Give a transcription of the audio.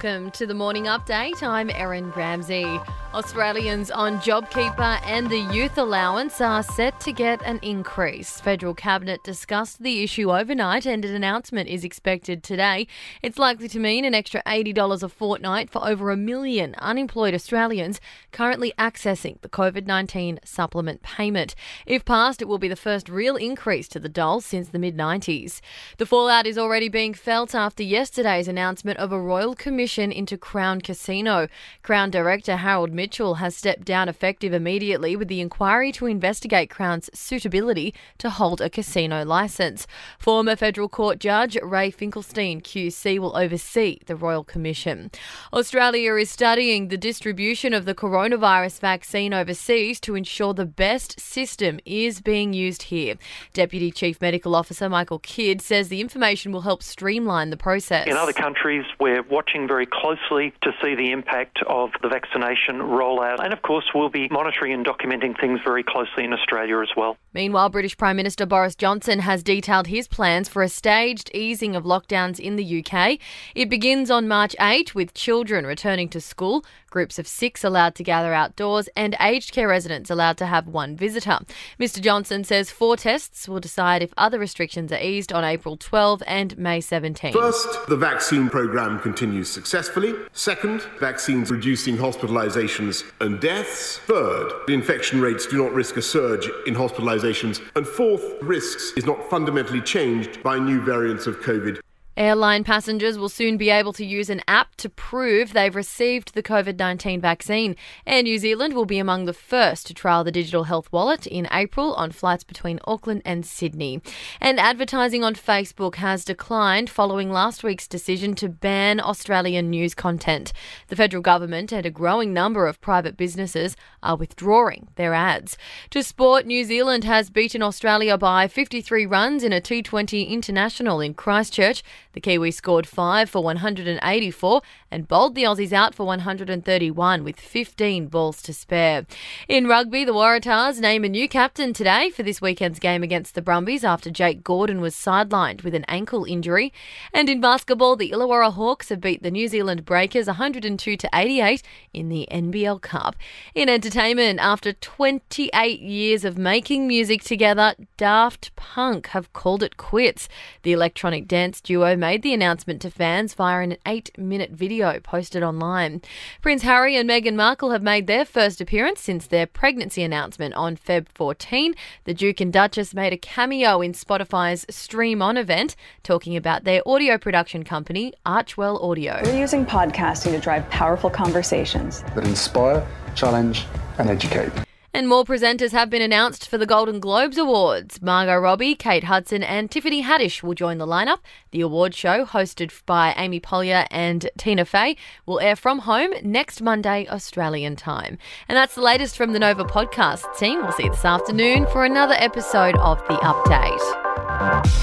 Welcome to the morning update. I'm Erin Ramsey. Australians on JobKeeper and the youth allowance are set to get an increase. Federal Cabinet discussed the issue overnight and an announcement is expected today. It's likely to mean an extra $80 a fortnight for over 1 million unemployed Australians currently accessing the COVID-19 supplement payment. If passed, it will be the first real increase to the dole since the mid-90s. The fallout is already being felt after yesterday's announcement of a royal commission into Crown Casino. Crown Director Harold Mitchell has stepped down effective immediately with the inquiry to investigate Crown's suitability to hold a casino licence. Former Federal Court Judge Ray Finkelstein QC will oversee the Royal Commission. Australia is studying the distribution of the coronavirus vaccine overseas to ensure the best system is being used here. Deputy Chief Medical Officer Michael Kidd says the information will help streamline the process. In other countries, we're watching very closely to see the impact of the vaccination rollout. And of course, we'll be monitoring and documenting things very closely in Australia as well. Meanwhile, British Prime Minister Boris Johnson has detailed his plans for a staged easing of lockdowns in the UK. It begins on March 8 with children returning to school, groups of 6 allowed to gather outdoors and aged care residents allowed to have 1 visitor. Mr Johnson says 4 tests will decide if other restrictions are eased on April 12 and May 17. First, the vaccine programme continues successfully. Second, vaccines reducing hospitalisations and deaths. Third, the infection rates do not risk a surge in hospitalisations. And fourth, risks is not fundamentally changed by new variants of COVID. Airline passengers will soon be able to use an app to prove they've received the COVID-19 vaccine. Air New Zealand will be among the first to trial the digital health wallet in April on flights between Auckland and Sydney. And advertising on Facebook has declined following last week's decision to ban Australian news content. The federal government and a growing number of private businesses are withdrawing their ads. To sport, New Zealand has beaten Australia by 53 runs in a T20 International in Christchurch. The Kiwis scored 5 for 184 and bowled the Aussies out for 131 with 15 balls to spare. In rugby, the Waratahs name a new captain today for this weekend's game against the Brumbies after Jake Gordon was sidelined with an ankle injury. And in basketball, the Illawarra Hawks have beat the New Zealand Breakers 102-88 in the NBL Cup. In entertainment, after 28 years of making music together, Daft Punk have called it quits. The electronic dance duo made the announcement to fans via an 8-minute video posted online. Prince Harry and Meghan Markle have made their first appearance since their pregnancy announcement on Feb 14. The Duke and Duchess made a cameo in Spotify's Stream On event, talking about their audio production company, Archwell Audio. We're using podcasting to drive powerful conversations that inspire, challenge, and educate. And more presenters have been announced for the Golden Globes Awards. Margot Robbie, Kate Hudson and Tiffany Haddish will join the lineup. The award show, hosted by Amy Poehler and Tina Fey, will air from home next Monday, Australian time. And that's the latest from the Nova podcast team. We'll see you this afternoon for another episode of The Update.